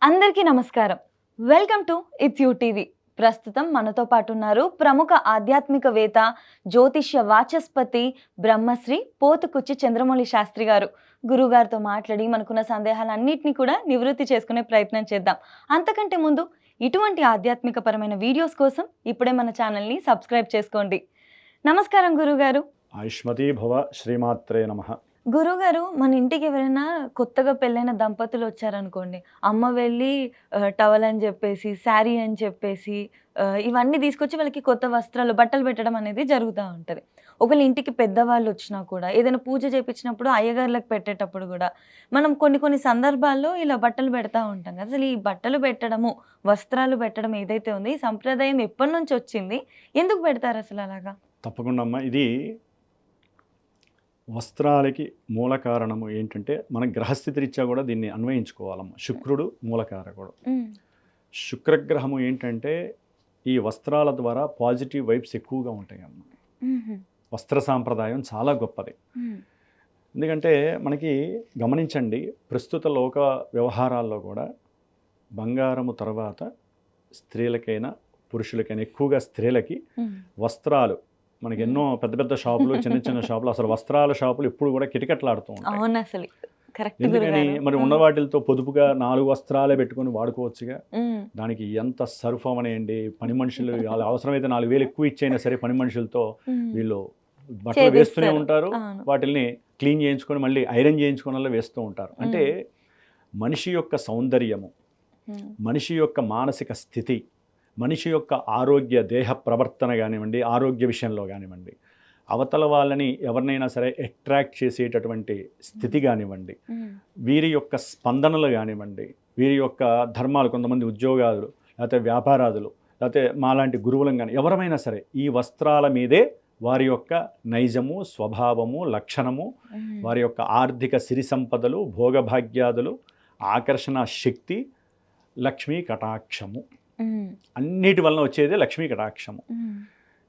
అందరికీ నమస్కారం. Welcome to it's you TV. ప్రస్తుతం మనతో పాటు ఉన్నారు ప్రముఖ ఆధ్యాత్మికవేత్త, జ్యోతిష్య వాచస్పతి బ్రహ్మశ్రీ పోతుకుచ్చి చంద్రమౌళి శాస్త్రి గారు. గురువుగారితో మాట్లాడి మనకున్న సందేహాలన్నిటిని కూడా నివృత్తి చేసుకునే ప్రయత్నం చేద్దాం. అంతకంటే ముందు ఇటువంటి ఆధ్యాత్మికపరమైన వీడియోస్ కోసం ఇప్పుడే మన ఛానల్‌ని సబ్స్క్రైబ్ చేసుకోండి. నమస్కారం గురువుగారు. ఆయుష్మతీ భవ శ్రీమాత్రే నమః. గురువుగారు, మన ఇంటికి ఎవరైనా కొత్తగా పెళ్ళైన దంపతులు వచ్చారనుకోండి, అమ్మ వెళ్ళి టవల్ అని చెప్పేసి, శారీ అని చెప్పేసి ఇవన్నీ తీసుకొచ్చి వాళ్ళకి కొత్త వస్త్రాలు, బట్టలు పెట్టడం అనేది జరుగుతా ఉంటది. ఒకవేళ ఇంటికి పెద్దవాళ్ళు వచ్చినా కూడా, ఏదైనా పూజ చేపించినప్పుడు అయ్యగార్లకు పెట్టేటప్పుడు కూడా, మనం కొన్ని కొన్ని సందర్భాల్లో ఇలా బట్టలు పెడతా ఉంటాం కదా! అసలు ఈ బట్టలు పెట్టడము, వస్త్రాలు పెట్టడం ఏదైతే ఉందో, ఈ సంప్రదాయం ఎప్పటినుంచి వచ్చింది? ఎందుకు పెడతారు అసలు అలాగా? తప్పకుండా అమ్మ. ఇది వస్త్రాలకి మూల కారణము ఏంటంటే, మన గ్రహస్థితి రీత్యా కూడా దీన్ని అన్వయించుకోవాలమ్మ. శుక్రుడు మూలకారకుడు. హ్మ్. శుక్రగ్రహము ఏంటంటే, ఈ వస్త్రాల ద్వారా పాజిటివ్ వైబ్స్ ఎక్కువగా ఉంటాయి అమ్మ. హుహు. వస్త్ర సాంప్రదాయం చాలా గొప్పది. హ్మ్. ఎందుకంటే మనకి గమనించండి, ప్రస్తుత లోక వ్యవహారాల్లో కూడా బంగారము తర్వాత స్త్రీలకైనా పురుషులకైనా ఎక్కువగా స్త్రీలకి హ్మ్. వస్త్రాలు, మనకి ఎన్నో పెద్ద పెద్ద షాపులు, చిన్న చిన్న షాపులు, అసలు వస్త్రాల షాపులు ఇప్పుడు కూడా కిటకిటలాడుతూ ఉంటాయి. అవునసలు. కరెక్ట్ ఎందుకని? గురుగారు. మరి ఉన్న వాటిలతో పొదుపుగా 4 వస్త్రాలే పెట్టుకొని వాడుకోవచ్చుగా. హ్మ్. దానికి ఎంత సర్ఫ్ అవనేయండి, పని మనుషులు వాళ్ళ అవసరమైతే 4,000 ఎక్కువ ఇచ్చైనా సరే పని మనుషులతో హ్మ్. వీళ్ళు బట్టలు వేస్తూనే చేపిస్తారు. ఉంటారు. అవును. వాటిల్ని క్లీన్ చేయించుకొని మళ్ళీ ఐరన్ చేయించుకొని వేస్తూ ఉంటారు. అంటే మనిషి యొక్క సౌందర్యము, హ్మ్. మనిషి యొక్క మానసిక స్థితి, మనిషి యొక్క ఆరోగ్య దేహ ప్రవర్తన కానివ్వండి, ఆరోగ్య విషయంలో కానివ్వండి, అవతల వాళ్ళని ఎవరినైనా సరే అట్రాక్ట్ చేసేటటువంటి స్థితి కానివ్వండి, హ్మ్. వీరి యొక్క స్పందనలు కానివ్వండి, వీరి యొక్క ధర్మాలు, కొంతమంది ఉద్యోగాలు, లేకపోతే వ్యాపారాదులు, లేకపోతే మాలాంటి గురువులం కానీ ఎవరమైనా సరే ఈ వస్త్రాల మీదే వారి యొక్క నైజము, స్వభావము, లక్షణము, హ్మ్. వారి యొక్క ఆర్థిక సిరి సంపదలు, భోగభాగ్యాదులు, ఆకర్షణ శక్తి, లక్ష్మీ కటాక్షము, హ్మ్. అన్నిటి వలన వచ్చేదే లక్ష్మీ కటాక్షము. హ్మ్.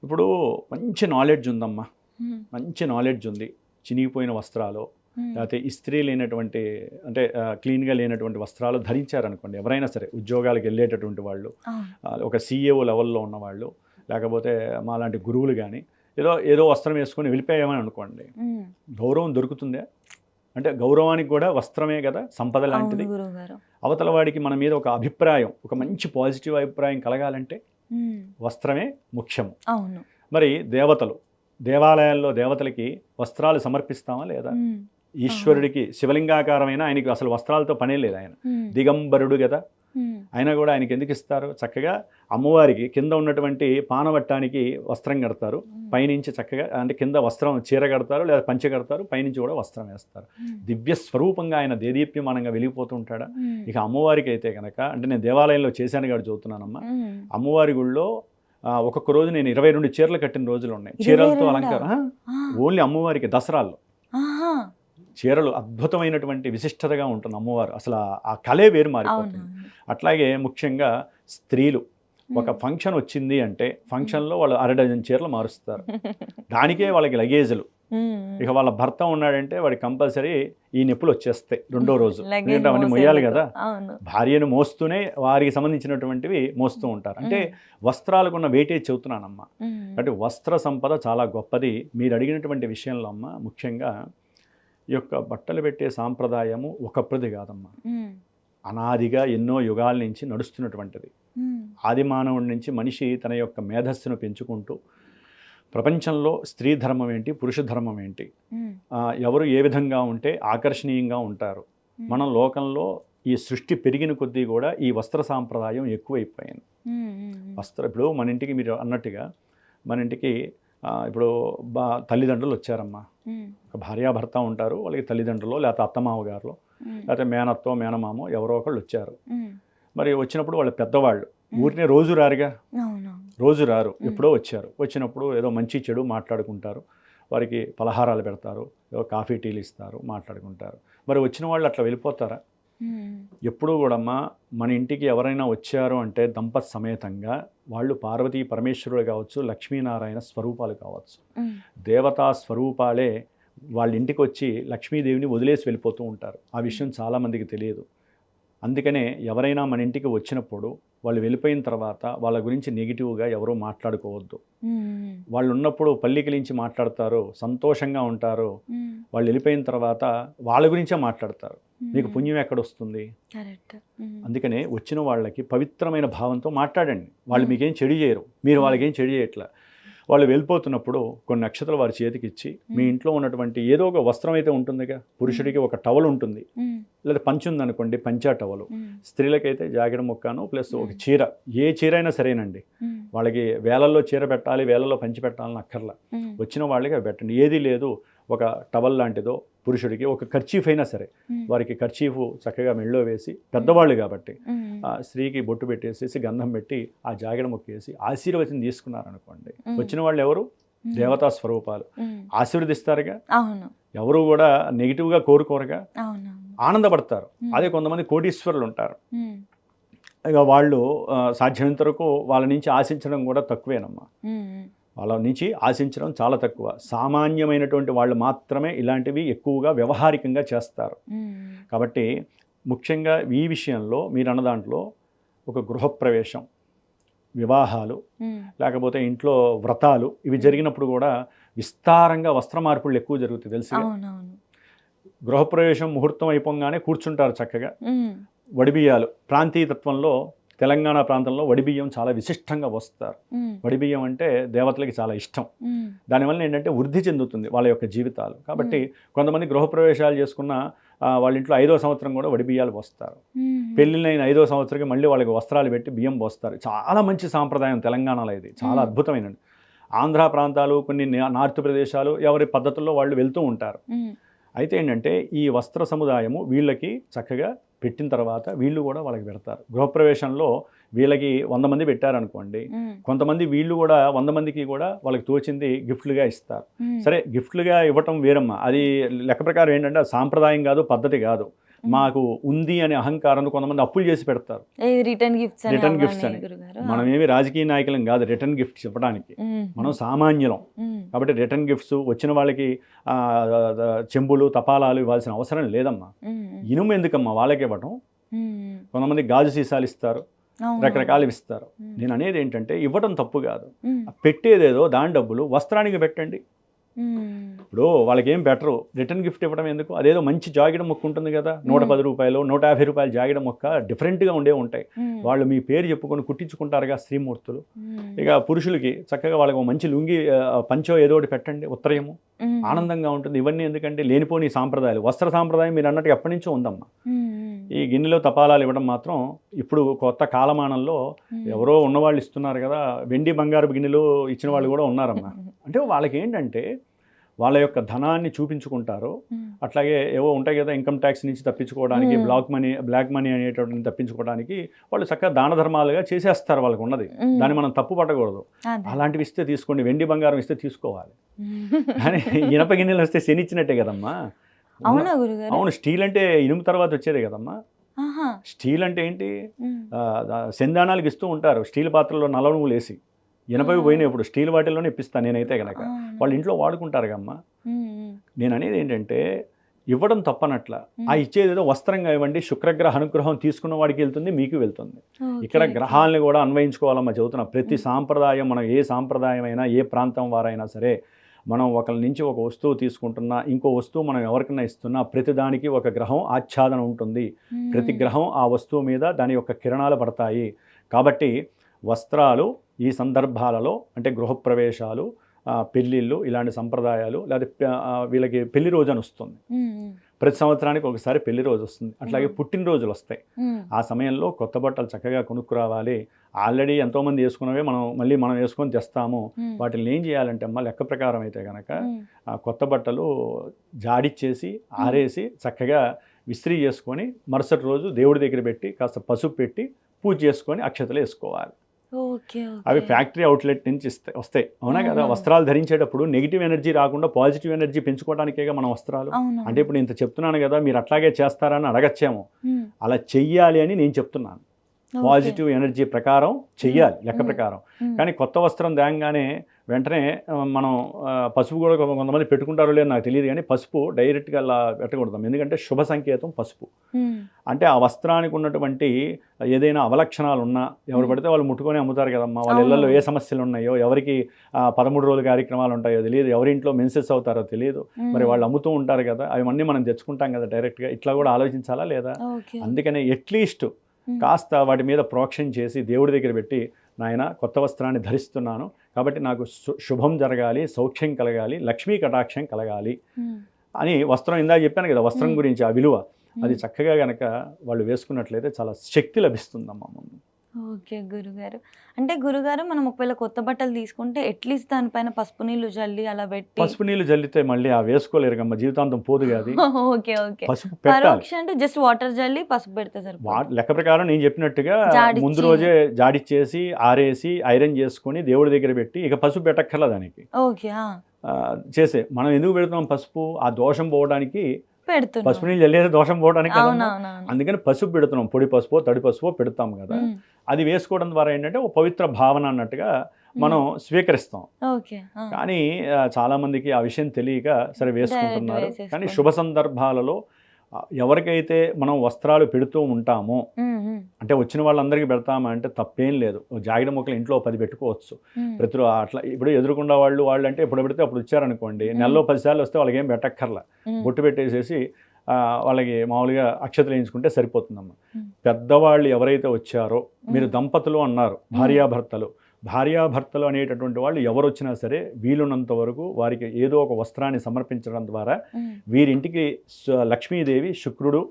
ఇప్పుడు మంచి నాలెడ్జ్ ఉందమ్మా, హ్మ్. మంచి నాలెడ్జ్ ఉంది. చినిగిపోయిన వస్త్రాలు, హ్మ్. లేకపోతే ఇస్త్రీ లేనటువంటి, అంటే క్లీన్గా లేనటువంటి వస్త్రాలు ధరించారనుకోండి, ఎవరైనా సరే ఉద్యోగాలకు వెళ్ళేటటువంటి వాళ్ళు, అవును. ఒక CEO లెవెల్లో ఉన్నవాళ్ళు, లేకపోతే మాలాంటి గురువులు కానీ ఏదో ఏదో వస్త్రం వేసుకొని వెళ్ళిపోయామని అనుకోండి, హ్మ్. గౌరవం దొరుకుతుందా? అంటే గౌరవానికి కూడా వస్త్రమే కదా సంపద అవును లాంటిది. గురువుగారు. అవతల వాడికి మన మీద ఒక అభిప్రాయం, ఒక మంచి పాజిటివ్ అభిప్రాయం కలగాలంటే హ్మ్. వస్త్రమే ముఖ్యము. అవును. మరి దేవతలు, దేవాలయాల్లో దేవతలకి వస్త్రాలు సమర్పిస్తామా లేదా? హ్మ్. ఈశ్వరుడికి శివలింగాకారమైన ఆయనకి అసలు వస్త్రాలతో పనే లేదు. ఆయన హ్మ్. దిగంబరుడు కదా. హ్మ్. అయినా కూడా ఆయనకి ఎందుకు ఇస్తారు? చక్కగా అమ్మవారికి కింద ఉన్నటువంటి పానవట్టానికి వస్త్రం కడతారు, పైనుంచి చక్కగా అంటే కింద వస్త్రం చీర కడతారు లేదా పంచె కడతారు, పైనుంచి కూడా వస్త్రం వేస్తారు. హ్మ్. దివ్య స్వరూపంగా ఆయన దేదీప్యమానంగా వెలిగిపోతూ ఉంటాడా? హ్మ్. ఇక అమ్మవారికి అయితే కనుక, అంటే నేను దేవాలయంలో చేశాను కాబట్టి చదువుతున్నానమ్మా, హ్మ్. అమ్మవారి గుళ్ళో ఒక్కొక్క రోజు నేను 22 చీరలు కట్టిన రోజులు ఉన్నాయి. చీరలతో 22 అలంకారం. ఆ! ఓన్లీ అమ్మవారికి దసరాల్లో ఆహా! చీరలు అద్భుతమైనటువంటి విశిష్టతగా ఉంటుంది అమ్మవారు. అసలు ఆ కళే వేరు మారిపోతుంది. అవునవును. అట్లాగే ముఖ్యంగా స్త్రీలు ఒక హ్మ్. ఫంక్షన్ వచ్చింది అంటే ఫంక్షన్లో వాళ్ళు 1/2 డజన్ చీరలు మారుస్తారు. దానికే వాళ్ళకి లగేజులు. హ్మ్. ఇక వాళ్ళ భర్త ఉన్నాడంటే వాడికి కంపల్సరీ ఈ నొప్పులు వచ్చేస్తాయి రెండో రోజు. లగేజ్ ఎందుకంటే అవన్నీ మొయ్యాలి మోసేందుకు. కదా. అవును. భార్యను మోస్తూనే వారికి సంబంధించినటువంటివి మోస్తూ ఉంటారు. అంటే వస్త్రాలకున్న వెయిటేజ్ చెబుతున్నానమ్మా. హ్మ్. అంటే వస్త్ర సంపద చాలా గొప్పది. మీరు అడిగినటువంటి విషయంలో అమ్మ, ముఖ్యంగా ఈ యొక్క బట్టలు పెట్టే సాంప్రదాయము ఒకప్పుడుది కాదమ్మా. హ్మ్. అనాదిగా ఎన్నో యుగాల నుంచి నడుస్తున్నటువంటిది. హ్మ్. ఆది మానవుడి నుంచి మనిషి తన యొక్క మేధస్సును పెంచుకుంటూ ప్రపంచంలో స్త్రీ ధర్మం ఏంటి, పురుష ధర్మం ఏంటి, హ్మ్. ఎవరు ఏ విధంగా ఉంటే ఆకర్షణీయంగా ఉంటారు, మనం లోకంలో ఈ సృష్టి పెరిగిన కొద్దీ కూడా ఈ వస్త్ర సాంప్రదాయం ఎక్కువైపోయింది. హ్మ్. హ్మ్. ఇప్పుడు మన ఇంటికి మీరు అన్నట్టుగా మన ఇంటికి ఇప్పుడు తల్లిదండ్రులు వచ్చారమ్మా. హ్మ్. ఒక భార్యాభర్త ఉంటారు, వాళ్ళకి తల్లిదండ్రులు లేకపోతే అత్తమామ గారు హ్మ్. లేకపోతే మేనత్తో మేనమామో ఎవరో ఒకళ్ళు వచ్చారు. హ్మ్. మరి వచ్చినప్పుడు వాళ్ళ పెద్దవాళ్ళు ఊరినే రోజు రారుగా, అవునవును. రోజు రారు, ఎప్పుడో వచ్చారు. వచ్చినప్పుడు ఏదో మంచి చెడు మాట్లాడుకుంటారు, వారికి పలహారాలు పెడతారు, ఏదో కాఫీ టీలు ఇస్తారు, మాట్లాడుకుంటారు. మరి వచ్చిన వాళ్ళు అట్లా వెళ్ళిపోతారా? హ్మ్. ఎప్పుడూ కూడమ్మా మన ఇంటికి ఎవరైనా వచ్చారు అంటే దంపత్ సమేతంగా వాళ్ళు పార్వతీ పరమేశ్వరుడు కావచ్చు, లక్ష్మీనారాయణ స్వరూపాలు కావచ్చు, హ్మ్. దేవతా స్వరూపాలే వాళ్ళ ఇంటికి వచ్చి లక్ష్మీదేవిని వదిలేసి వెళ్ళిపోతూ ఉంటారు. ఆ విషయం చాలామందికి తెలియదు. అందుకనే ఎవరైనా మన ఇంటికి వచ్చినప్పుడు వాళ్ళు వెళ్ళిపోయిన తర్వాత వాళ్ళ గురించి నెగిటివ్గా ఎవరూ మాట్లాడుకోవద్దు. వాళ్ళు ఉన్నప్పుడు పల్లికిలించి మాట్లాడతారు, సంతోషంగా ఉంటారు. వాళ్ళు వెళ్ళిపోయిన తర్వాత వాళ్ళ గురించే మాట్లాడతారు. మీకు పుణ్యం ఎక్కడొస్తుంది? కరెక్ట్. అందుకనే వచ్చిన వాళ్ళకి పవిత్రమైన భావంతో మాట్లాడండి. వాళ్ళు మీకేం చెడు చేయరు, మీరు వాళ్ళకేం చెడు చేయట్లా. వాళ్ళు వెళ్ళిపోతున్నప్పుడు కొన్ని నక్షత్రాలు వారి చేతికి ఇచ్చి మీ ఇంట్లో ఉన్నటువంటి ఏదో ఒక వస్త్రం అయితే ఉంటుందిగా, పురుషుడికి ఒక టవల్ ఉంటుంది, లేదా పంచి ఉందనుకోండి పంచా టవలు, స్త్రీలకైతే జాకెట్ ముక్కను ప్లస్ ఒక చీర, ఏ చీర అయినా సరేనండి. వాళ్ళకి వేలల్లో చీర పెట్టాలి, వేలల్లో పంచి పెట్టాలని అక్కర్లా. వచ్చిన వాళ్ళకి అవి పెట్టండి. ఏది లేదు ఒక టవల్ లాంటిదో, పురుషుడికి ఒక కర్చీఫ్ అయినా సరే, వారికి కర్చీఫ్ చక్కగా మెళ్ళో వేసి, పెద్దవాళ్ళు కాబట్టి స్త్రీకి బొట్టు పెట్టేసేసి గంధం పెట్టి ఆ జాకెట్ ముక్కేసి ఆశీర్వచనం తీసుకున్నారనుకోండి, వచ్చిన వాళ్ళు ఎవరు? దేవతా స్వరూపాలు, ఆశీర్వదిస్తారుగా. ఎవరు కూడా నెగిటివ్గా కోరుకోరుగా, ఆనందపడతారు. అదే కొంతమంది కోటీశ్వరులు ఉంటారు, ఇక వాళ్ళు సాధ్యమైనంత వరకు వాళ్ళ నుంచి ఆశించడం కూడా తక్కువేనమ్మా. వాళ్ళ నుంచి ఆశించడం చాలా తక్కువ. సామాన్యమైనటువంటి వాళ్ళు మాత్రమే ఇలాంటివి ఎక్కువగా వ్యవహారికంగా చేస్తారు. కాబట్టి ముఖ్యంగా ఈ విషయంలో మీరు అన్న దాంట్లో ఒక గృహప్రవేశం, వివాహాలు, లేకపోతే ఇంట్లో వ్రతాలు ఇవి జరిగినప్పుడు కూడా విస్తారంగా వస్త్ర మార్పులు ఎక్కువ జరుగుతాయి తెలుసు. గృహప్రవేశం ముహూర్తం అయిపోగానే కూర్చుంటారు చక్కగా. వడిబియ్యాలు ప్రాంతీయతత్వంలో తెలంగాణ ప్రాంతంలో వడిబియ్యం చాలా విశిష్టంగా వస్తారు. వడిబియ్యం అంటే దేవతలకి చాలా ఇష్టం. దానివల్ల ఏంటంటే వృద్ధి చెందుతుంది వాళ్ళ యొక్క జీవితాలు. కాబట్టి కొంతమంది గృహప్రవేశాలు చేసుకున్న వాళ్ళ ఇంట్లో 5వ సంవత్సరం కూడా వడిబియ్యాలు పోస్తారు. పెళ్ళిళ్ళైన 5వ సంవత్సరానికి మళ్ళీ వాళ్ళకి వస్త్రాలు పెట్టి బియ్యం పోస్తారు. చాలా మంచి సాంప్రదాయం తెలంగాణలో, ఇది చాలా అద్భుతమైనది. ఆంధ్ర ప్రాంతాలు, కొన్ని నార్త్ ప్రదేశాలు ఎవరి పద్ధతుల్లో వాళ్ళు వెళ్తూ ఉంటారు. అయితే ఏంటంటే ఈ వస్త్ర సముదాయము వీళ్ళకి చక్కగా పెట్టిన తర్వాత వీళ్ళు కూడా వాళ్ళకి పెడతారు. గృహప్రవేశంలో వీళ్ళకి 100 మంది పెట్టారనుకోండి, కొంతమంది వీళ్ళు కూడా 100 మందికి కూడా వాళ్ళకి తోచింది గిఫ్ట్లుగా ఇస్తారు. సరే, గిఫ్ట్లుగా ఇవ్వటం వేరమ్మా, అది లెక్క ప్రకారం ఏంటంటే సాంప్రదాయం కాదు, పద్ధతి కాదు. మాకు ఉంది అనే అహంకారంతో కొంతమంది అప్పులు చేసి పెడతారు, రిటర్న్ గిఫ్ట్స్ అని. మనం ఏమి రాజకీయ నాయకులం కాదు రిటర్న్ గిఫ్ట్స్ ఇవ్వడానికి, మనం సామాన్యులం. కాబట్టి రిటర్న్ గిఫ్ట్స్ వచ్చిన వాళ్ళకి చెంబులు తపాలాలు ఇవ్వాల్సిన అవసరం లేదమ్మా. ఇనుము ఎందుకమ్మా వాళ్ళకి ఇవ్వటం? కొంతమంది గాజు సీసాలు ఇస్తారు, రకరకాలు ఇస్తారు. నేను అనేది ఏంటంటే ఇవ్వటం తప్పు కాదు, పెట్టేదేదో దాని డబ్బులు వస్త్రానికి పెట్టండి. ఇప్పుడు వాళ్ళకి ఏం బెటరు, రిటర్న్ గిఫ్ట్ ఇవ్వడం ఎందుకు? అదేదో మంచి జాకెట్ మొక్క ఉంటుంది కదా, 110 రూపాయలు 150 రూపాయల జాకెట్ మొక్క డిఫరెంట్గా ఉంటాయి. వాళ్ళు మీ పేరు చెప్పుకొని కుట్టించుకుంటారుగా స్త్రీమూర్తులు. ఇక పురుషులకి చక్కగా వాళ్ళకి మంచి లుంగి పంచో ఏదో ఒకటి పెట్టండి, ఉత్తరయము, ఆనందంగా ఉంటుంది. ఇవన్నీ ఎందుకంటే లేనిపోని సాంప్రదాయాలు. వస్త్ర సాంప్రదాయం మీరు అన్నట్టు ఎప్పటి నుంచో ఉందమ్మా. ఈ గిన్నెలో తపాలాలు ఇవ్వడం మాత్రం ఇప్పుడు కొత్త కాలమానంలో ఎవరో ఉన్నవాళ్ళు ఇస్తున్నారు కదా, వెండి బంగారు గిన్నెలు ఇచ్చిన వాళ్ళు కూడా ఉన్నారమ్మా. అంటే వాళ్ళకి ఏంటంటే వాళ్ళ యొక్క ధనాన్ని చూపించుకుంటారు. అట్లాగే ఏవో ఉంటాయి కదా, ఇన్కమ్ ట్యాక్స్ నుంచి తప్పించుకోవడానికి, బ్లాక్ మనీ అనేటువంటి తప్పించుకోవడానికి వాళ్ళు చక్కగా దాన ధర్మాలుగా చేసేస్తారు వాళ్ళకు ఉన్నది. దాన్ని మనం తప్పు పట్టకూడదు. అలాంటివి ఇస్తే తీసుకోండి, వెండి బంగారం ఇస్తే తీసుకోవాలి. కానీ ఇనప గిన్నెలు వస్తే శనిచ్చినట్టే కదమ్మా. అవును, స్టీల్ అంటే ఇనుము తర్వాత వచ్చేదే కదమ్మా. స్టీల్ అంటే ఏంటి, సెందానాలకు ఇస్తూ ఉంటారు స్టీల్ పాత్రలో నల్ల నువ్వులు వేసి. ఇనపవి పోయినా ఇప్పుడు స్టీల్ వాటిల్లోనే ఇప్పిస్తాను నేనైతే కనుక, వాళ్ళు ఇంట్లో వాడుకుంటారు కమ్మా. నేను అనేది ఏంటంటే ఇవ్వడం తప్పనట్ల, ఆ ఇచ్చేదేదో వస్త్రంగా ఇవ్వండి. శుక్రగ్రహ అనుగ్రహం తీసుకున్న వాడికి వెళ్తుంది, మీకు వెళ్తుంది. ఇక్కడ గ్రహాలని కూడా అన్వయించుకోవాలమ్మా చెబుతున్నా. ప్రతి సాంప్రదాయం, మనం ఏ సాంప్రదాయం అయినా, ఏ ప్రాంతం వారైనా సరే, మనం ఒకరి నుంచి ఒక వస్తువు తీసుకుంటున్నా, ఇంకో వస్తువు మనం ఎవరికైనా ఇస్తున్నా, ప్రతిదానికి ఒక గ్రహం ఆచ్ఛాదన ఉంటుంది. ప్రతి గ్రహం ఆ వస్తువు మీద దాని యొక్క కిరణాలు పడతాయి. కాబట్టి వస్త్రాలు ఈ సందర్భాలలో, అంటే గృహప్రవేశాలు, పెళ్ళిళ్ళు, ఇలాంటి సంప్రదాయాలు, లేదా వీళ్ళకి పెళ్లి రోజు అని వస్తుంది, ప్రతి సంవత్సరానికి ఒకసారి పెళ్లి రోజు వస్తుంది. అట్లాగే పుట్టినరోజులు వస్తాయి. ఆ సమయంలో కొత్త బట్టలు చక్కగా కొనుక్కురావాలి. ఆల్రెడీ ఎంతోమంది వేసుకున్నవే మనం వేసుకొని తెస్తాము. వాటిని ఏం చేయాలంటే అమ్మ, లెక్క ప్రకారం అయితే కనుక ఆ కొత్త బట్టలు జాడిచ్చేసి ఆరేసి చక్కగా విస్త్రీ చేసుకొని మరుసటి రోజు దేవుడి దగ్గర పెట్టి కాస్త పసుపు పెట్టి పూజ చేసుకొని అక్షతలు వేసుకోవాలి. అవి ఫ్యాక్టరీ అవుట్లెట్ నుంచి వస్తాయి, అవునా కదా. వస్త్రాలు ధరించేటప్పుడు నెగిటివ్ ఎనర్జీ రాకుండా పాజిటివ్ ఎనర్జీ పెంచుకోవడానికేగా మన వస్త్రాలు. అంటే ఇప్పుడు ఇంత చెప్తున్నాను కదా, మీరు అట్లాగే చేస్తారని అడగచ్చేమో. అలా చెయ్యాలి అని నేను చెప్తున్నాను. పాజిటివ్ ఎనర్జీ ప్రకారం చెయ్యాలి లెక్క ప్రకారం. కానీ కొత్త వస్త్రం తేగానే వెంటనే మనం పసుపు కూడా కొంతమంది పెట్టుకుంటారో లేదో నాకు తెలియదు, కానీ పసుపు డైరెక్ట్గా అలా పెట్టకూడదు. ఎందుకంటే శుభ సంకేతం పసుపు. అంటే ఆ వస్త్రానికి ఉన్నటువంటి ఏదైనా అవలక్షణాలు ఉన్నా ఎవరు పడితే వాళ్ళు ముట్టుకొని అమ్ముతారు కదమ్మా. వాళ్ళ ఇళ్లలో ఏ సమస్యలు ఉన్నాయో, ఎవరికి 13 రోజుల కార్యక్రమాలు ఉంటాయో తెలియదు, ఎవరింట్లో మెన్సెస్ అవుతారో తెలియదు, మరి వాళ్ళు అమ్ముతూ ఉంటారు కదా, అవన్నీ మనం తెచ్చుకుంటాం కదా డైరెక్ట్గా. ఇట్లా కూడా ఆలోచించాలా లేదా? అందుకనే అట్లీస్ట్ కాస్త వాటి మీద ప్రోక్షణ చేసి దేవుడి దగ్గర పెట్టి, నాయన కొత్త వస్త్రాన్ని ధరిస్తున్నాను కాబట్టి నాకు శుభం జరగాలి, సౌఖ్యం కలగాలి, లక్ష్మీ కటాక్షం కలగాలి అని వస్త్రం, ఇందాక చెప్పాను కదా వస్త్రం గురించి ఆ విలువ, అది చక్కగా కనుక వాళ్ళు వేసుకున్నట్లయితే చాలా శక్తి లభిస్తుందమ్మా. ఓకే గురుగారు. అంటే గురుగారు మనం ఒకవేళ కొత్త బట్టలు తీసుకుంటే అట్లీస్ట్ దానిపైన పసుపు నీళ్ళు జల్లి అలా పెట్టి, పసుపు నీళ్ళు జల్లితే మళ్ళీ ఆ వేసుకోలేరుగమ్మ, జీవితాంతం పోదుగా అది. ఓకే ఓకే, పసుపు పెట్టాలి. అంటే జస్ట్ వాటర్ జల్లి పసుపు పెడితే సరిపోతుంది. లెక్క ప్రకారం నేను చెప్పినట్టుగా ముందు రోజే జాడిచ్చేసి ఆరేసి ఐరన్ చేసుకొని దేవుడి దగ్గర పెట్టి ఇక పసుపు పెట్టక్కర్లా దానికి. ఓకే చేసే మనం ఎందుకు పెడుతున్నాం పసుపు? ఆ దోషం పోవడానికి పెడుతున్నాం. పసుపు నీళ్ళు వెళ్ళేది దోషం పోవడానికి కదా, అందుకని పసుపు పెడుతున్నాం. పొడి పసుపు తడి పసుపు పెడతాం కదా, అది వేసుకోవడం ద్వారా ఏంటంటే ఒక పవిత్ర భావన అన్నట్టుగా మనం స్వీకరిస్తాం. కానీ చాలా మందికి ఆ విషయం తెలియక సరే వేసుకుంటున్నారు. కానీ శుభ సందర్భాలలో ఎవరికైతే మనం వస్త్రాలు పెడుతూ ఉంటామో, అంటే వచ్చిన వాళ్ళందరికీ పెడతామా అంటే తప్పేం లేదు. జాగిడ మొక్కలు ఇంట్లో 10 పెట్టుకోవచ్చు ప్రతి అట్లా. ఇప్పుడు ఎదురుకుండా వాళ్ళు అంటే ఎప్పుడు పెడితే అప్పుడు వచ్చారనుకోండి, నెలలో 10 సార్లు వస్తే వాళ్ళకి ఏం పెట్టక్కర్లా, బొట్టు పెట్టేసేసి వాళ్ళకి మామూలుగా అక్షతలు వేయించుకుంటే సరిపోతుందమ్మా. పెద్దవాళ్ళు ఎవరైతే వచ్చారో, మీరు దంపతులు అన్నారు, భార్యాభర్తలు అనేటటువంటి వాళ్ళు ఎవరు వచ్చినా సరే వీలున్నంత వరకు వారికి ఏదో ఒక వస్త్రాన్ని సమర్పించడం ద్వారా వీరింటికి లక్ష్మీదేవి, శుక్రుడు,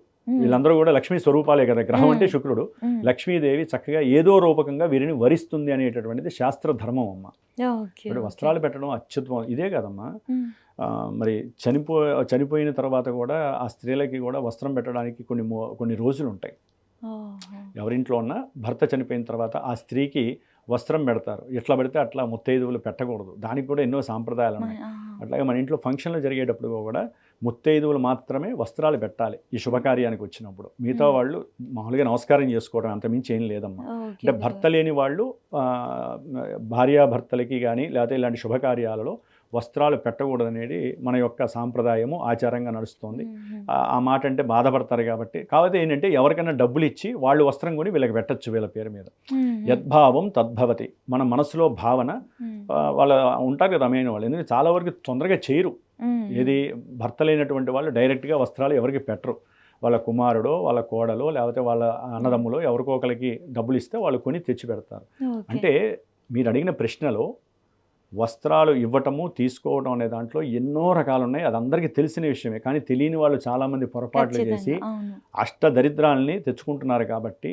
వీళ్ళందరూ కూడా లక్ష్మీ స్వరూపాలే కదా. గ్రహం అంటే శుక్రుడు, లక్ష్మీదేవి చక్కగా ఏదో రూపకంగా వీరిని వరిస్తుంది అనేటటువంటిది శాస్త్ర ధర్మం అమ్మ. ఇప్పుడు వస్త్రాలు పెట్టడం అత్యుత్తమం. ఇదే కదమ్మా, మరి చనిపోయిన తర్వాత కూడా ఆ స్త్రీలకి కూడా వస్త్రం పెట్టడానికి కొన్ని రోజులు ఉంటాయి. ఎవరింట్లో ఉన్నా భర్త చనిపోయిన తర్వాత ఆ స్త్రీకి వస్త్రం పెడతారు. ఎట్లా పెడితే అట్లా ముత్తైదువులు పెట్టకూడదు, దానికి కూడా ఎన్నో సాంప్రదాయాలు ఉన్నాయి. అట్లాగే మన ఇంట్లో ఫంక్షన్లు జరిగేటప్పుడు కూడా ముత్తైదువులు మాత్రమే వస్త్రాలు పెట్టాలి ఈ శుభకార్యానికి వచ్చినప్పుడు. మిగతా వాళ్ళు మామూలుగా నమస్కారం చేసుకోవడం, అంతమించి ఏం లేదమ్మా. అంటే భర్త లేని వాళ్ళు భార్యాభర్తలకి కానీ లేకపోతే ఇలాంటి శుభకార్యాలలో వస్త్రాలు పెట్టకూడదనేది మన యొక్క సాంప్రదాయము, ఆచారంగా నడుస్తుంది. ఆ మాట అంటే బాధపడతారు కాబట్టి. కాకపోతే ఏంటంటే ఎవరికైనా డబ్బులు ఇచ్చి వాళ్ళు వస్త్రం కొని వీళ్ళకి పెట్టచ్చు వీళ్ళ పేరు మీద. యద్భావం తద్భవతి, మన మనసులో భావన. వాళ్ళ ఉంటారు కదా అమ్మైన వాళ్ళు, ఎందుకంటే చాలా వరకు తొందరగా చేయరు. ఏది భర్త లేనటువంటి వాళ్ళు డైరెక్ట్గా వస్త్రాలు ఎవరికి పెట్టరు. వాళ్ళ కుమారుడో, వాళ్ళ కోడలో, లేకపోతే వాళ్ళ అన్నదమ్ములో ఎవరికో ఒకరికి డబ్బులు ఇస్తే వాళ్ళు కొని తెచ్చి పెడతారు. అంటే మీరు అడిగిన ప్రశ్నలో వస్త్రాలు ఇవ్వటము, తీసుకోవడం అనే దాంట్లో ఎన్నో రకాలు ఉన్నాయి. అది అందరికీ తెలిసిన విషయమే. కానీ తెలియని వాళ్ళు చాలామంది పొరపాట్లు చేసి అష్టదరిద్రాలని తెచ్చుకుంటున్నారు. కాబట్టి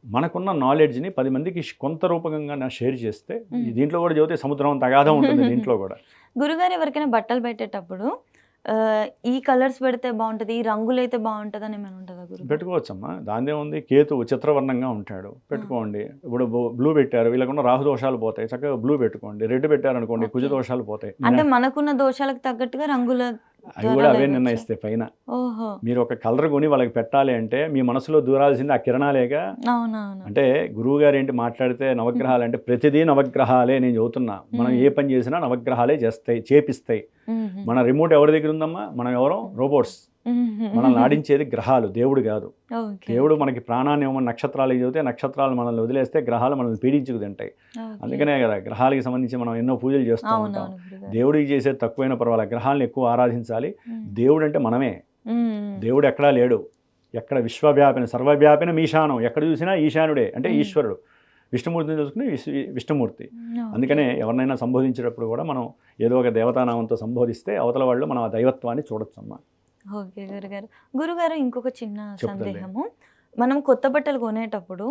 మనకున్న నాలెడ్జ్ని 10 మందికి కొంత రూపకంగా షేర్ చేస్తే, దీంట్లో కూడా చదివితే సముద్రం తగాదం ఉంటుంది దీంట్లో కూడా. గురుగారు ఎవరికైనా బట్టలు పెట్టేటప్పుడు ఈ కలర్స్ పెడితే బాగుంటుంది, ఈ రంగులు అయితే బాగుంటుంది అని ఏమైనా ఉంటుందా గురు? పెట్టుకోవచ్చమ్మా, దాని ఏముంది. కేతు చిత్రవర్ణంగా ఉంటాడు, పెట్టుకోండి. ఇప్పుడు బ్లూ పెట్టారు, వీళ్ళకున్న రాహు దోషాలు పోతాయి, చక్కగా బ్లూ పెట్టుకోండి. రెడ్ పెట్టారనుకోండి, కుజ దోషాలు పోతాయి. అంటే మనకున్న దోషాలకు తగ్గట్టుగా రంగుల అవి కూడా అవే నిర్ణయిస్తాయి పైన. మీరు ఒక కలర్ కొని వాళ్ళకి పెట్టాలి అంటే మీ మనసులో దూరాల్సింది ఆ కిరణాలేగా. అంటే గురువు గారు ఏంటి మాట్లాడితే నవగ్రహాలు అంటే ప్రతిదీ నవగ్రహాలే. నేను చెబుతున్నా, మనం ఏ పని చేసినా నవగ్రహాలే చేపిస్తాయి. మన రిమోట్ ఎవరి దగ్గర ఉందమ్మా? మనం ఎవరో రోబోట్స్. మనల్ని ఆడించేది గ్రహాలు, దేవుడు కాదు. దేవుడు మనకి ప్రాణాన్ని ఇవ్వమని నక్షత్రాలు చదివితే నక్షత్రాలు మనల్ని వదిలేస్తే గ్రహాలు మనల్ని పీడించుకు తింటాయి. అందుకనే కదా గ్రహాలకి సంబంధించి మనం ఎన్నో పూజలు చేస్తూ ఉంటాం. దేవుడికి చేసేది తక్కువైనా పర్వాలేదు, గ్రహాలను ఎక్కువ ఆరాధించాలి. దేవుడు అంటే మనమే. దేవుడు ఎక్కడా లేడు. ఎక్కడ విశ్వవ్యాపిన సర్వవ్యాపిన మీశానం, ఎక్కడ చూసినా ఈశానుడే అంటే ఈశ్వరుడు. విష్ణుమూర్తిని చూసుకుని విష్ణుమూర్తి. అందుకనే ఎవరినైనా సంబోధించేటప్పుడు కూడా మనం ఏదో ఒక దేవతానామంతో సంబోధిస్తే అవతల వాళ్ళు మనం ఆ దైవత్వాన్ని చూడొచ్చమ్మా. ఓకే గురుగారు, ఇంకొక చిన్న సందేహము. మనం కొత్త బట్టలు కొనేటప్పుడు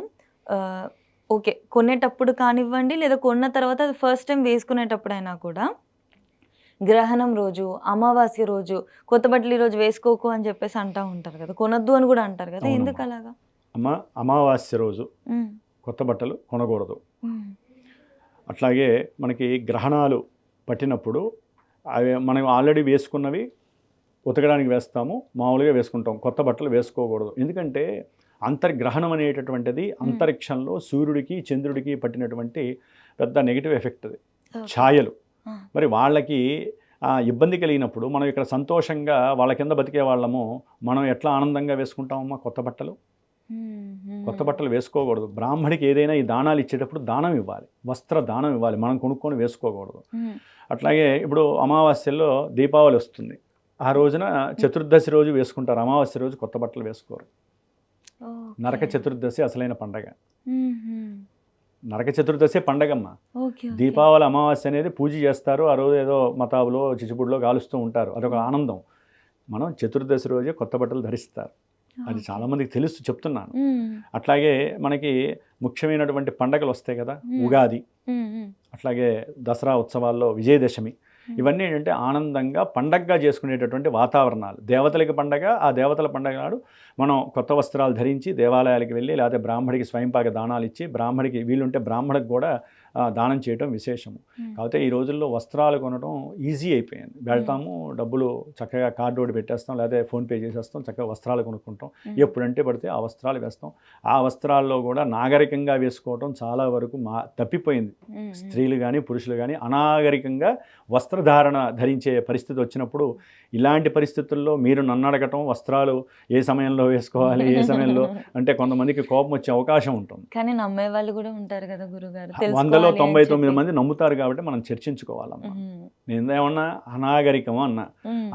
ఓకే, కొనేటప్పుడు కానివ్వండి లేదా కొన్న తర్వాత అది ఫస్ట్ టైం వేసుకునేటప్పుడు అయినా కూడా గ్రహణం రోజు, అమావాస్య రోజు కొత్త బట్టలు ఈరోజు వేసుకోకు అని చెప్పేసి అంటూ ఉంటారు కదా, కొనొద్దు అని కూడా అంటారు కదా, ఎందుకు అలాగా? అమావాస్య రోజు కొత్త బట్టలు కొనకూడదు. అట్లాగే మనకి గ్రహణాలు పట్టినప్పుడు అవి మనం ఆల్రెడీ వేసుకున్నవి ఉతకడానికి వేస్తాము, మామూలుగా వేసుకుంటాం. కొత్త బట్టలు వేసుకోకూడదు. ఎందుకంటే అంతర్గ్రహణం అనేటటువంటిది అంతరిక్షంలో సూర్యుడికి చంద్రుడికి పట్టినటువంటి పెద్ద నెగిటివ్ ఎఫెక్ట్. అది ఛాయలు మరి వాళ్ళకి ఇబ్బంది కలిగినప్పుడు మనం ఇక్కడ సంతోషంగా వాళ్ళ కింద బతికే వాళ్ళము మనం ఎట్లా ఆనందంగా వేసుకుంటామమ్మా కొత్త బట్టలు? కొత్త బట్టలు వేసుకోకూడదు. బ్రాహ్మడికి ఏదైనా ఈ దానాలు ఇచ్చేటప్పుడు దానం ఇవ్వాలి, వస్త్ర దానం ఇవ్వాలి, మనం కొనుక్కొని వేసుకోకూడదు. అట్లాగే ఇప్పుడు అమావాస్యలో దీపావళి వస్తుంది, ఆ రోజున చతుర్దశి రోజు వేసుకుంటారు, అమావాస్య రోజు కొత్త బట్టలు వేసుకోరు. నరక చతుర్దశి అసలైన పండగ. నరక చతుర్దశి పండగమ్మ. దీపావళి అమావాస్య అనేది పూజ చేస్తారు, ఆ రోజు ఏదో మతాబులో చిచ్చుపుడిలో కాలుస్తూ ఉంటారు, అదొక ఆనందం. మనం చతుర్దశి రోజే కొత్త బట్టలు ధరిస్తారు, అది చాలామందికి తెలుసు, చెప్తున్నాను. అట్లాగే మనకి ముఖ్యమైనటువంటి పండగలు వస్తాయి కదా, ఉగాది, అట్లాగే దసరా ఉత్సవాల్లో విజయదశమి, ఇవన్నీ ఏంటంటే ఆనందంగా పండగగా చేసుకునేటటువంటి వాతావరణాలు. దేవతలకి పండగ, ఆ దేవతల పండగ నాడు మనం కొత్త వస్త్రాలు ధరించి దేవాలయాలకు వెళ్ళి లేకపోతే బ్రాహ్మడికి స్వయంపాక దానాలు ఇచ్చి, బ్రాహ్మడికి వీలుంటే బ్రాహ్మడికి కూడా దానం చేయడం విశేషము. కాకపోతే ఈ రోజుల్లో వస్త్రాలు కొనడం ఈజీ అయిపోయింది. వెళ్తాము, డబ్బులు చక్కగా కార్డు ఒకటి పెట్టేస్తాం, లేకపోతే ఫోన్పే చేసేస్తాం, చక్కగా వస్త్రాలు కొనుక్కుంటాం, ఎప్పుడంటే పడితే ఆ వస్త్రాలు వేస్తాం. ఆ వస్త్రాల్లో కూడా నాగరికంగా వేసుకోవడం చాలా వరకు తప్పిపోయింది. స్త్రీలు కానీ పురుషులు కానీ అనాగరికంగా వస్త్రధారణ ధరించే పరిస్థితి వచ్చినప్పుడు, ఇలాంటి పరిస్థితుల్లో మీరు నన్ను అడగటం వస్త్రాలు ఏ సమయంలో వేసుకోవాలి, ఏ సమయంలో అంటే కొంతమందికి కోపం వచ్చే అవకాశం ఉంటుంది. కానీ నమ్మే వాళ్ళు కూడా ఉంటారు కదా గురుగారు. 100లో 99 మంది నమ్ముతారు కాబట్టి మనం చర్చించుకోవాలమ్మా. నేనేమన్నా అనాగరికం అన్నా,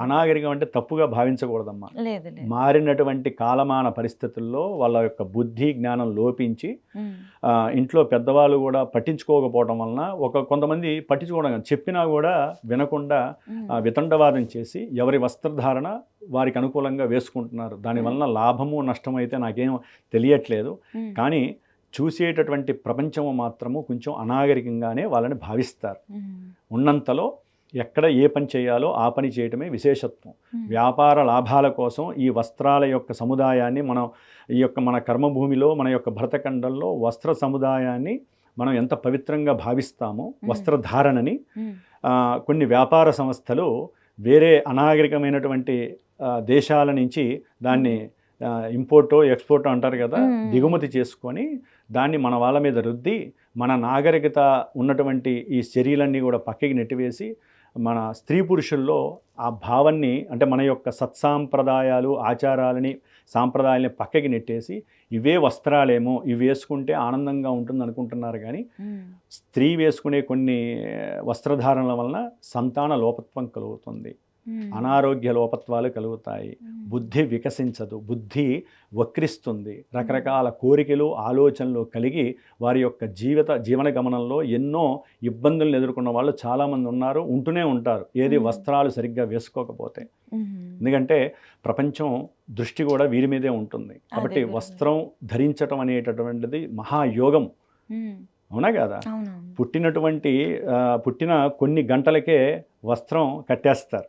అనాగరికం అంటే తప్పుగా భావించకూడదమ్మా. మారినటువంటి కాలమాన పరిస్థితుల్లో వాళ్ళ యొక్క బుద్ధి జ్ఞానం లోపించి ఇంట్లో పెద్దవాళ్ళు కూడా పట్టించుకోకపోవడం వలన కొంతమంది పట్టించుకోవడం చెప్పినా కూడా వినకుండా వితండవాదం చేసి ఎవరి వస్త్రధారణ వారికి అనుకూలంగా వేసుకుంటున్నారు. దానివలన లాభము నష్టము అయితే నాకేం తెలియట్లేదు, కానీ చూసేటటువంటి ప్రపంచము మాత్రము కొంచెం అనాగరికంగానే వాళ్ళని భావిస్తారు. ఉన్నంతలో ఎక్కడ ఏ పని చేయాలో ఆ పని చేయటమే విశేషత్వం. వ్యాపార లాభాల కోసం ఈ వస్త్రాల యొక్క సముదాయాన్ని మనం ఈ యొక్క మన కర్మభూమిలో మన యొక్క భరతఖండంలో వస్త్ర సముదాయాన్ని మనం ఎంత పవిత్రంగా భావిస్తామో వస్త్రధారణని, కొన్ని వ్యాపార సంస్థలు వేరే అనాగరికమైనటువంటి దేశాల నుంచి దాన్ని ఇంపోర్టో ఎక్స్పోర్టో అంటారు కదా, దిగుమతి చేసుకొని దాన్ని మన వాళ్ళ మీద రుద్ది మన నాగరికత ఉన్నటువంటి ఈ చర్యలన్నీ కూడా పక్కకి నెట్టివేసి మన స్త్రీ పురుషుల్లో ఆ భావాన్ని అంటే మన యొక్క సత్సాంప్రదాయాలు ఆచారాలని సాంప్రదాయాలని పక్కకి నెట్టేసి ఇవే వస్త్రాలేమో ఇవి వేసుకుంటే ఆనందంగా ఉంటుంది అనుకుంటున్నారు. కానీ స్త్రీ వేసుకునే కొన్ని వస్త్రధారణల వలన సంతాన లోపత్వం కలుగుతుంది, అనారోగ్య లోపత్వాలు కలుగుతాయి, బుద్ధి వికసించదు, బుద్ధి వక్రిస్తుంది, రకరకాల కోరికలు ఆలోచనలు కలిగి వారి యొక్క జీవన గమనంలో ఎన్నో ఇబ్బందులను ఎదుర్కొన్న వాళ్ళు చాలామంది ఉన్నారు, ఉంటూనే ఉంటారు, ఏది వస్త్రాలు సరిగ్గా వేసుకోకపోతే. ఎందుకంటే ప్రపంచం దృష్టి కూడా వీరి మీదే ఉంటుంది కాబట్టి వస్త్రం ధరించటం అనేటటువంటిది మహాయోగం. అవునా కదా? పుట్టిన కొన్ని గంటలకే వస్త్రం కట్టేస్తారు.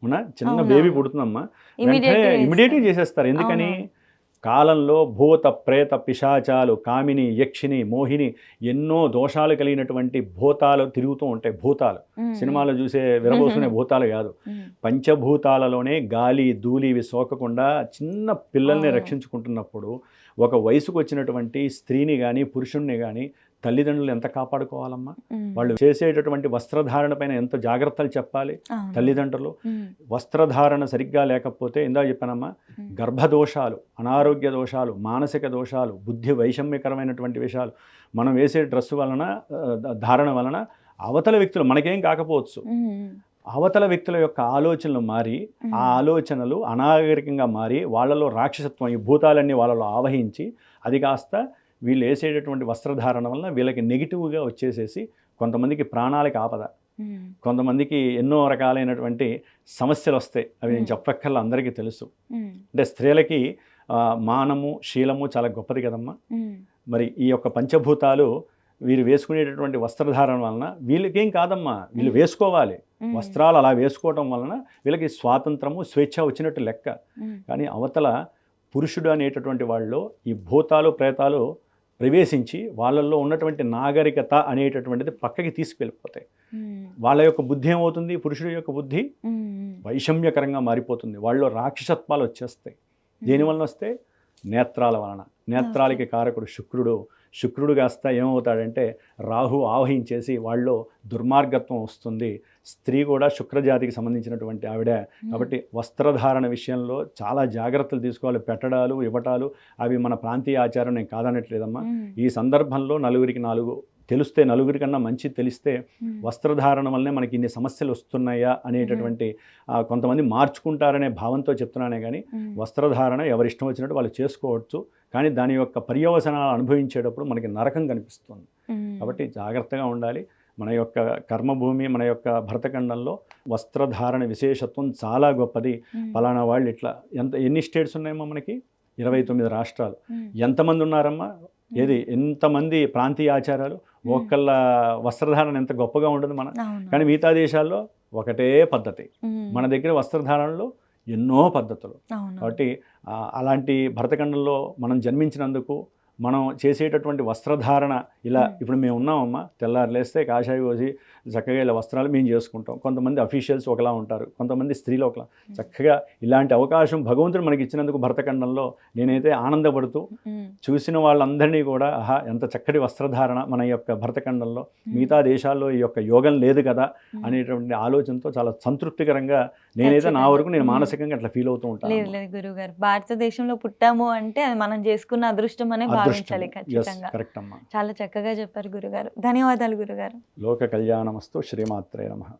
అవునా? చిన్న బేబీ పుడుతుందమ్మా, ఇమీడియట్గా చేసేస్తారు. ఎందుకని? కాలంలో భూత ప్రేత పిశాచాలు కామిని యక్షిని మోహిని ఎన్నో దోషాలు కలిగినటువంటి భూతాలు తిరుగుతూ ఉంటాయి. భూతాలు సినిమాలో చూసే విరబోసుకునే భూతాలు కాదు, పంచభూతాలలోనే గాలి ధూళి ఇవి సోకకుండా చిన్న పిల్లల్ని రక్షించుకుంటున్నప్పుడు ఒక వయసుకు వచ్చినటువంటి స్త్రీని కానీ పురుషుణ్ణి కానీ తల్లిదండ్రులు ఎంత కాపాడుకోవాలమ్మా? వాళ్ళు చేసేటటువంటి వస్త్రధారణ పైన ఎంత జాగ్రత్తలు చెప్పాలి తల్లిదండ్రులు. వస్త్రధారణ సరిగ్గా లేకపోతే ఇందా చెప్పానమ్మా, గర్భదోషాలు, అనారోగ్య దోషాలు, మానసిక దోషాలు, బుద్ధి వైషమ్యకరమైనటువంటి విషయాలు, మనం వేసే డ్రెస్సు వలన ధారణ వలన అవతల వ్యక్తులు మనకేం కాకపోవచ్చు, అవతల వ్యక్తుల యొక్క ఆలోచనలు మారి ఆ ఆలోచనలు అనాగరికంగా మారి వాళ్ళలో రాక్షసత్వం ఈ భూతాలన్నీ వాళ్ళలో ఆవహించి అది కాస్త వీళ్ళు వేసేటటువంటి వస్త్రధారణ వలన వీళ్ళకి నెగిటివ్గా వచ్చేసేసి కొంతమందికి ప్రాణాలకి ఆపద, కొంతమందికి ఎన్నో రకాలైనటువంటి సమస్యలు వస్తాయి. అవి నేను చెప్పక్కర్లా, అందరికీ తెలుసు. అంటే స్త్రీలకి మానము శీలము చాలా గొప్పది కదమ్మా. మరి ఈ యొక్క పంచభూతాలు వీరు వేసుకునేటటువంటి వస్త్రధారణ వలన వీళ్ళకేం కాదమ్మా, వీళ్ళు వేసుకోవాలి వస్త్రాలు. అలా వేసుకోవటం వలన వీళ్ళకి స్వాతంత్రము స్వేచ్ఛ వచ్చినట్టు లెక్క. కానీ అవతల పురుషుడు అనేటటువంటి వాళ్ళు ఈ భూతాలు ప్రేతాలు ప్రవేశించి వాళ్ళల్లో ఉన్నటువంటి నాగరికత అనేటటువంటిది పక్కకి తీసుకెళ్ళిపోతాయి. వాళ్ళ యొక్క బుద్ధి ఏమవుతుంది? పురుషుడి యొక్క బుద్ధి వైషమ్యకరంగా మారిపోతుంది, వాళ్ళలో రాక్షసత్వాలు వచ్చేస్తాయి. దేనివలన వస్తే? నేత్రాల వలన. నేత్రాలకి కారకుడు శుక్రుడు, శుక్రుడు కాస్త ఏమవుతాడంటే రాహు ఆవహించేసి వాళ్ళలో దుర్మార్గత్వం వస్తుంది. స్త్రీ కూడా శుక్రజాతికి సంబంధించినటువంటి ఆవిడ కాబట్టి వస్త్రధారణ విషయంలో చాలా జాగ్రత్తలు తీసుకోవాలి. పెట్టడాలు ఇవ్వటాలు అవి మన ప్రాంతీయ ఆచారం, నేను కాదనట్లేదమ్మా. ఈ సందర్భంలో నలుగురికి నాలుగు తెలిస్తే, నలుగురికన్నా మంచి తెలిస్తే వస్త్రధారణ వల్లనే మనకి ఇన్ని సమస్యలు వస్తున్నాయా అనేటటువంటి కొంతమంది మార్చుకుంటారనే భావంతో చెప్తున్నానే కానీ వస్త్రధారణ ఎవరిష్టం వచ్చినట్టు వాళ్ళు చేసుకోవచ్చు. కానీ దాని యొక్క పర్యవసనాలు అనుభవించేటప్పుడు మనకి నరకం కనిపిస్తుంది. కాబట్టి జాగ్రత్తగా ఉండాలి. మన యొక్క కర్మభూమి, మన యొక్క భరతఖండంలో వస్త్రధారణ విశేషత్వం చాలా గొప్పది. ఫలానా వాళ్ళు ఇట్లా ఎన్ని స్టేట్స్ ఉన్నాయమ్మా మనకి? 29 రాష్ట్రాలు. ఎంతమంది ఉన్నారమ్మా? ఎంతమంది ప్రాంతీయ ఆచారాలు, ఒక్కళ్ళ వస్త్రధారణ ఎంత గొప్పగా ఉండదు మన. కానీ మిగతా దేశాల్లో ఒకటే పద్ధతి, మన దగ్గర వస్త్రధారణలో ఎన్నో పద్ధతులు. కాబట్టి అలాంటి భరతఖండంలో మనం జన్మించినందుకు మనం చేసేటటువంటి వస్త్రధారణ ఇలా ఇప్పుడు మేము ఉన్నామమ్మా, తెల్లారు లేస్తే కాషాయి కోసి చక్కగా ఇలా వస్త్రాలు మేము చేసుకుంటాం. కొంతమంది అఫీషియల్స్ ఒకలా ఉంటారు, కొంతమంది స్త్రీలు ఒకలా. చక్కగా ఇలాంటి అవకాశం భగవంతుడు మనకి ఇచ్చినందుకు భరతఖండంలో నేనైతే ఆనందపడుతూ చూసిన వాళ్ళందరినీ కూడా ఆహా ఎంత చక్కటి వస్త్రధారణ మన యొక్క భరతఖండంలో, మిగతా దేశాల్లో ఈ యొక్క యోగం లేదు కదా అనేటువంటి ఆలోచనతో చాలా సంతృప్తికరంగా నేనైతే నా వరకు నేను మానసికంగా అట్లా ఫీల్ అవుతూ ఉంటాను. లేదు లేదు గురుగారు, భారతదేశంలో పుట్టాము అంటే అది మనం చేసుకున్న అదృష్టం అనే భావించాలి ఖచ్చితంగా. కరెక్ట్ అమ్మా, చాలా చక్కగా చెప్పారు గురుగారు. ధన్యవాదాలు గురుగారు. లోక కళ్యాణమస్తు. శ్రీమాత్రే నమః.